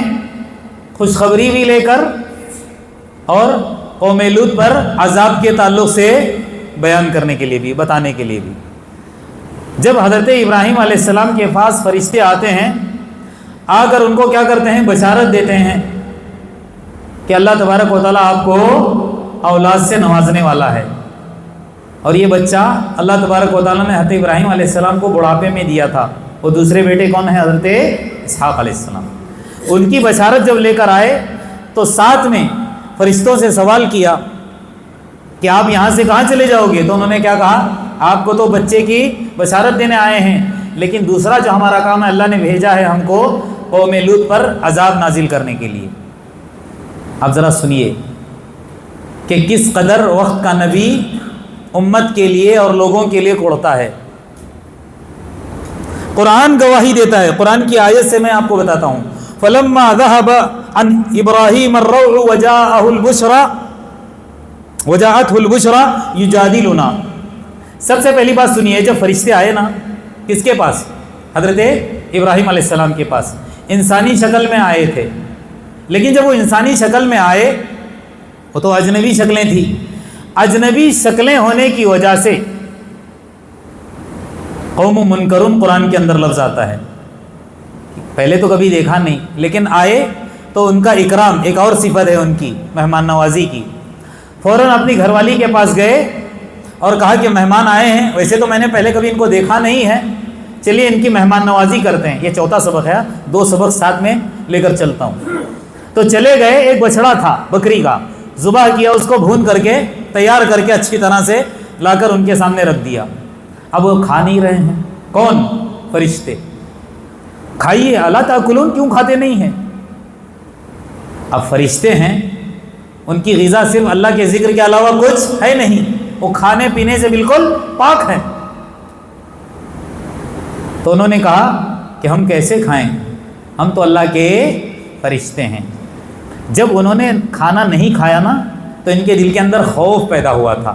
S1: خوشخبری بھی لے کر اور قوم لوط پر عذاب کے تعلق سے بیان کرنے کے لیے بھی، بتانے کے لیے بھی۔ جب حضرت ابراہیم علیہ السلام کے پاس فرشتے آتے ہیں، آ کر ان کو کیا کرتے ہیں؟ بشارت دیتے ہیں کہ اللہ تبارک و تعالیٰ آپ کو اولاد سے نوازنے والا ہے، اور یہ بچہ اللہ تبارک و تعالیٰ نے حضرت ابراہیم علیہ السلام کو بڑھاپے میں دیا تھا۔ وہ دوسرے بیٹے کون ہیں؟ حضرت اسحاق علیہ السلام۔ ان کی بشارت جب لے کر آئے تو ساتھ میں فرشتوں سے سوال کیا کہ آپ یہاں سے کہاں چلے جاؤ گے؟ تو انہوں نے کیا کہا؟ آپ کو تو بچے کی بشارت دینے آئے ہیں، لیکن دوسرا جو ہمارا کام ہے، اللہ نے بھیجا ہے ہم کو قوم لوط پر عذاب نازل کرنے کے لیے۔ اب ذرا سنیے کہ کس قدر وقت کا نبی امت کے لیے اور لوگوں کے لیے کوڑتا ہے۔ قرآن گواہی دیتا ہے، قرآن کی آیت سے میں آپ کو بتاتا ہوں۔ فَلَمَّا ذَهَبَ عَنْ إِبْرَاهِيمَ الرَّوْعُ وَجَاءَتْهُ الْبُشْرَى يُجَادِلُنَا۔ سب سے پہلی بات سنیے، جب فرشتے آئے نا کس کے پاس؟ حضرت ابراہیم علیہ السلام کے پاس، انسانی شکل میں آئے تھے، لیکن جب وہ انسانی شکل میں آئے وہ تو اجنبی شکلیں تھیں۔ اجنبی شکلیں ہونے کی وجہ سے قوم منکرون قرآن کے اندر لفظ آتا ہے، پہلے تو کبھی دیکھا نہیں، لیکن آئے تو ان کا اکرام ایک اور صفت ہے ان کی، مہمان نوازی کی۔ فوراً اپنی گھر والی کے پاس گئے اور کہا کہ مہمان آئے ہیں، ویسے تو میں نے پہلے کبھی ان کو دیکھا نہیں ہے، چلیے ان کی مہمان نوازی کرتے ہیں۔ یہ چوتھا سبق ہے، 2 سبق ساتھ میں لے کر چلتا ہوں۔ تو چلے گئے، ایک بچڑا تھا بکری کا، ذبح کیا، اس کو بھون کر کے تیار کر کے اچھی طرح سے لا کر ان کے سامنے رکھ دیا۔ اب وہ کھا نہیں رہے ہیں، کون؟ فرشتے۔ کھائیے، الا تاکلون، کیوں کھاتے نہیں ہیں؟ اب فرشتے ہیں، ان کی غذا صرف اللہ کے ذکر کے علاوہ کچھ ہے نہیں، وہ کھانے پینے سے بالکل پاک ہے۔ تو انہوں نے کہا کہ ہم کیسے کھائیں، ہم تو اللہ کے فرشتے ہیں۔ جب انہوں نے کھانا نہیں کھایا نا تو ان کے دل کے اندر خوف پیدا ہوا تھا۔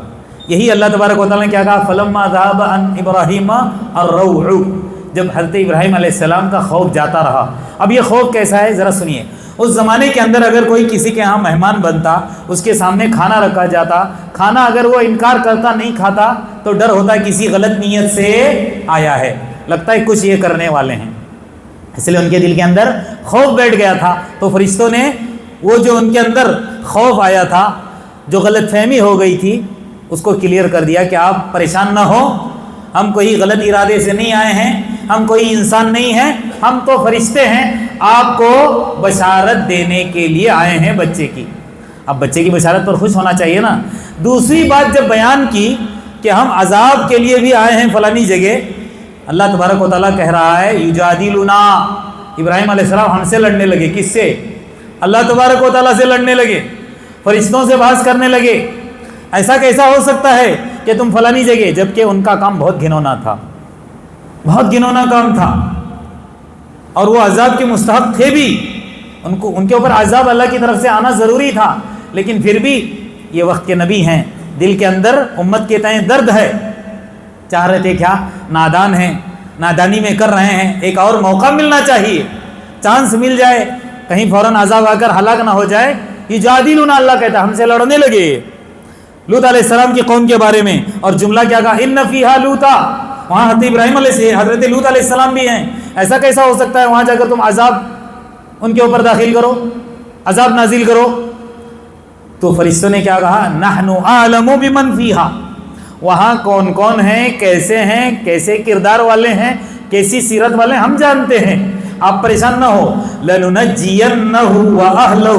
S1: یہی اللہ تبارک و تعالیٰ نے کیا کہا؟ فَلَمَّا ذَهَبَ عَنْ إِبْرَاهِيمَ الرَّوْعُ، جب حضرت ابراہیم علیہ السلام کا خوف جاتا رہا۔ اب یہ خوف کیسا ہے ذرا سنیے۔ اس زمانے کے اندر اگر کوئی کسی کے ہاں مہمان بنتا، اس کے سامنے کھانا رکھا جاتا، کھانا اگر وہ انکار کرتا، نہیں کھاتا، تو ڈر ہوتا کسی غلط نیت سے آیا ہے، لگتا ہے کچھ یہ کرنے والے ہیں، اس لیے ان کے دل کے اندر خوف بیٹھ گیا تھا۔ تو فرشتوں نے وہ جو ان کے اندر خوف آیا تھا، جو غلط فہمی ہو گئی تھی، اس کو کلیئر کر دیا کہ آپ پریشان نہ ہو، ہم کوئی غلط ارادے سے نہیں آئے ہیں، ہم کوئی انسان نہیں ہیں، ہم تو فرشتے ہیں، آپ کو بشارت دینے کے لیے آئے ہیں بچے کی۔ اب بچے کی بشارت پر خوش ہونا چاہیے نا۔ دوسری بات جب بیان کی کہ ہم عذاب کے لیے بھی آئے ہیں فلانی جگہ، اللہ تبارک و تعالیٰ کہہ رہا ہے یجادلنا، ابراہیم علیہ السلام ہم سے لڑنے لگے، کس سے؟ اللہ تبارک و تعالیٰ سے لڑنے لگے، فرشتوں سے بحث کرنے لگے۔ ایسا کیسا ہو سکتا ہے کہ تم فلانی جگہ، جبکہ ان کا کام بہت گھنونا تھا، بہت گھنونا کام تھا، اور وہ عذاب کے مستحق تھے بھی، ان کے اوپر عذاب اللہ کی طرف سے آنا ضروری تھا، لیکن پھر بھی یہ وقت کے نبی ہیں، دل کے اندر امت کے تئیں درد ہے، چاہ رہے تھے کیا؟ نادان ہیں، نادانی میں کر رہے ہیں، ایک اور موقع ملنا چاہیے، چانس مل جائے، کہیں فوراً عذاب آ کر ہلاک نہ ہو جائے۔ یجادلنا، اللہ کہتا ہے ہم سے لڑنے لگے لوط علیہ السلام کی قوم کے بارے میں، اور جملہ کیا کہا؟ ان فیہا لوطا، وہاں حضرت لوط علیہ السلام بھی ہیں، ایسا کیسا ہو سکتا ہے وہاں جا کر تم عذاب ان کے اوپر داخل کرو، عذاب نازل کرو؟ تو فرشتوں نے کیا کہا؟ نحن اعلم بمن فیہا، وہاں کون کون ہیں، کیسے کردار والے ہیں، کیسی سیرت والے، ہم جانتے ہیں، آپ پریشان نہ ہو۔ لننجینہ واہلہ،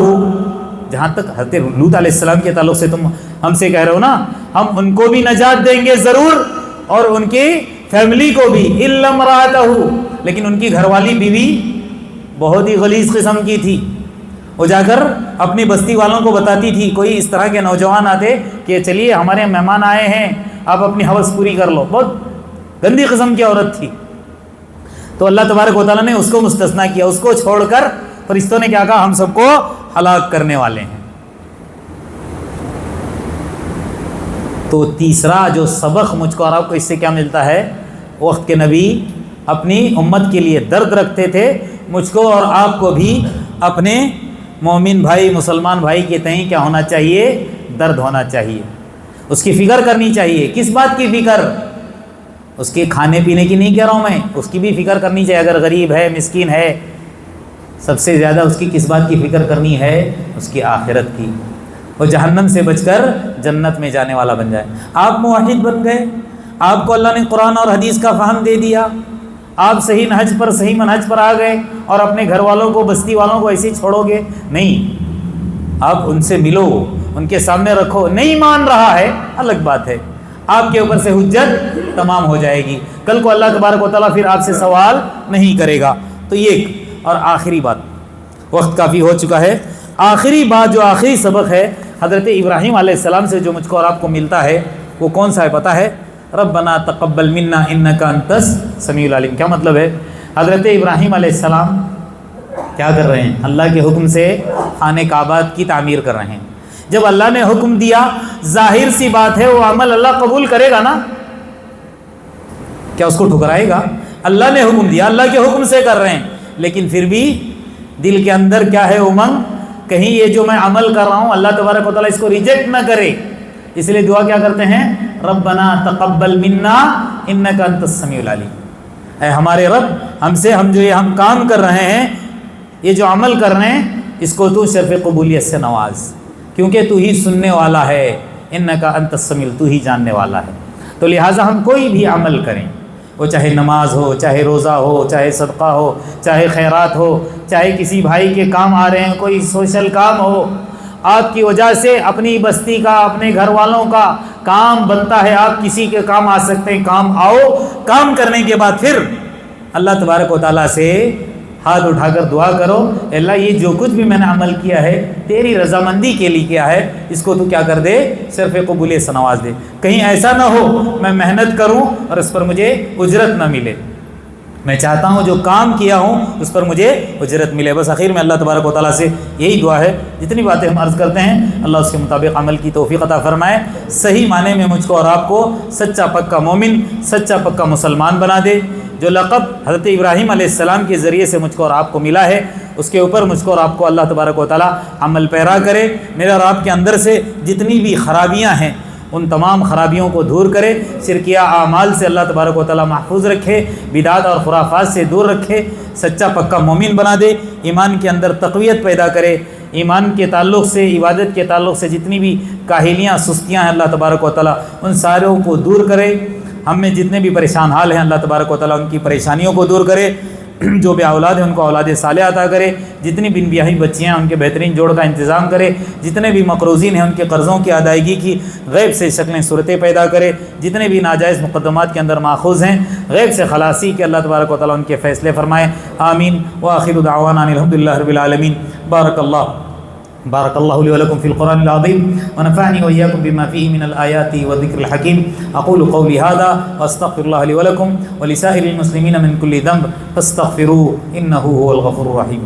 S1: جہاں تک حضرت لوط علیہ السلام کے تعلق سے تم ہم سے کہہ رہے ہو نا، ہم ان کو بھی نجات دیں گے ضرور، اور ان کی فیملی کو بھی، الا امرأتہ، لیکن ان کی گھر والی بیوی بہت ہی غلیظ قسم کی تھی، وہ جا کر اپنی بستی والوں کو بتاتی تھی، کوئی اس طرح کے نوجوان آتے کہ چلیے ہمارے مہمان آئے ہیں، آپ اپنی حوث پوری کر لو، بہت گندی قسم کی عورت تھی۔ تو اللہ تبارک و تعالیٰ نے اس کو مستثنیٰ کیا، اس کو چھوڑ کر فرشتوں نے کیا کہا؟ ہم سب کو ہلاک کرنے والے ہیں۔ تو تیسرا جو سبق مجھ کو اور آپ کو اس سے کیا ملتا ہے؟ وقت کے نبی اپنی امت کے لیے درد رکھتے تھے، مجھ کو اور آپ کو بھی اپنے مومن بھائی، مسلمان بھائی کے تئیں کیا ہونا چاہیے؟ درد ہونا چاہیے، اس کی فکر کرنی چاہیے۔ کس بات کی فکر؟ اس کے کھانے پینے کی نہیں کہہ رہا ہوں میں، اس کی بھی فکر کرنی چاہیے۔ اگر غریب ہے، مسکین ہے، سب سے زیادہ اس کی کس بات کی فکر کرنی ہے؟ اس کی آخرت کی، وہ جہنم سے بچ کر جنت میں جانے والا بن جائے۔ آپ موحد بن گئے، آپ کو اللہ نے قرآن اور حدیث کا فہم دے دیا، آپ صحیح نہج پر، صحیح منہج پر آ گئے، اور اپنے گھر والوں کو، بستی والوں کو ایسے ہی چھوڑو گے؟ نہیں، آپ ان سے ملو، ان کے سامنے رکھو۔ نہیں مان رہا ہے الگ بات ہے، آپ کے اوپر سے حجت تمام ہو جائے گی، کل کو اللہ تبارک و تعالیٰ پھر آپ سے سوال نہیں کرے گا۔ تو یہ اور آخری بات، وقت کافی ہو چکا ہے، آخری بات جو آخری سبق ہے حضرت ابراہیم علیہ السلام سے جو مجھ کو اور آپ کو ملتا ہے، وہ کون سا ہے پتہ ہے؟ ربنا تقبل منا انک انت السمیع العلیم۔ کیا مطلب ہے؟ حضرت ابراہیم علیہ السلام کیا کر رہے ہیں؟ اللہ کے حکم سے خانہ کعبہ کی تعمیر کر رہے ہیں۔ جب اللہ نے حکم دیا، ظاہر سی بات ہے وہ عمل اللہ قبول کرے گا نا، کیا اس کو ٹھکرائے گا؟ اللہ نے حکم دیا، اللہ کے حکم سے کر رہے ہیں، لیکن پھر بھی دل کے اندر کیا ہے؟ امنگ، کہیں یہ جو میں عمل کر رہا ہوں اللہ تبارک و تعالیٰ اس کو ریجیکٹ نہ کرے۔ اس لیے دعا کیا کرتے ہیں؟ ربنا تقبل منا انک انت السمیع العلیم۔ اے ہمارے رب، ہم سے ہم جو یہ ہم کام کر رہے ہیں، یہ جو عمل کر رہے ہیں، اس کو تو شرف قبولیت سے نواز، کیونکہ تو ہی سننے والا ہے، انک انت السمیع، تو ہی جاننے والا ہے۔ تو لہٰذا ہم کوئی بھی عمل کریں، وہ چاہے نماز ہو، چاہے روزہ ہو، چاہے صدقہ ہو، چاہے خیرات ہو، چاہے کسی بھائی کے کام آ رہے ہیں، کوئی سوشل کام ہو، آپ کی وجہ سے اپنی بستی کا، اپنے گھر والوں کا کام بنتا ہے، آپ کسی کے کام آ سکتے ہیں، کام آؤ۔ کام کرنے کے بعد پھر اللہ تبارک و تعالیٰ سے ہاتھ اٹھا کر دعا کرو، اللہ یہ جو کچھ بھی میں نے عمل کیا ہے تیری رضامندی کے لیے کیا ہے، اس کو تو کیا کر دے؟ صرف قبولیت سے نواز دے۔ کہیں ایسا نہ ہو میں محنت کروں اور اس پر مجھے اجرت نہ ملے، میں چاہتا ہوں جو کام کیا ہوں اس پر مجھے اجرت ملے۔ بس آخر میں اللہ تبارک و تعالیٰ سے یہی دعا ہے، جتنی باتیں ہم عرض کرتے ہیں اللہ اس کے مطابق عمل کی توفیق عطا فرمائے، صحیح معنی میں مجھ کو اور آپ کو سچا پکا مومن، سچا پکا مسلمان بنا دے۔ جو لقب حضرت ابراہیم علیہ السلام کے ذریعے سے مجھ کو اور آپ کو ملا ہے، اس کے اوپر مجھ کو اور آپ کو اللہ تبارک و تعالیٰ عمل پیرا کرے، میرے اور آپ کے اندر سے جتنی بھی خرابیاں ہیں ان تمام خرابیوں کو دور کرے، شرکیہ اعمال سے اللہ تبارک و تعالیٰ محفوظ رکھے، بدعات اور خرافات سے دور رکھے، سچا پکا مومن بنا دے، ایمان کے اندر تقویت پیدا کرے، ایمان کے تعلق سے، عبادت کے تعلق سے جتنی بھی کاہلیاں، سستیاں ہیں اللہ تبارک و تعالیٰ ان ساروں کو دور کرے۔ ہم میں جتنے بھی پریشان حال ہیں اللہ تبارک و تعالیٰ ان کی پریشانیوں کو دور کرے، جو بے اولاد ہیں ان کو اولاد صالحہ عطا کرے، جتنی بن بیاہی بچیاں ہیں ان کے بہترین جوڑ کا انتظام کرے، جتنے بھی مقروضین ہیں ان کے قرضوں کی ادائیگی کی غیب سے شکلیں صورتیں پیدا کرے، جتنے بھی ناجائز مقدمات کے اندر ماخوذ ہیں غیب سے خلاصی کے اللہ تبارک و تعالیٰ ان کے فیصلے فرمائے۔ آمین وآخر دعوانا الحمد للہ رب العالمین۔ بارك الله لي ولكم في القرآن العظيم ونفعني وإياكم بما فيه من الآيات والذكر الحكيم، أقول قولي هذا وأستغفر الله لي ولكم ولسائر المسلمين من كل ذنب فاستغفروه إنه هو الغفور الرحيم۔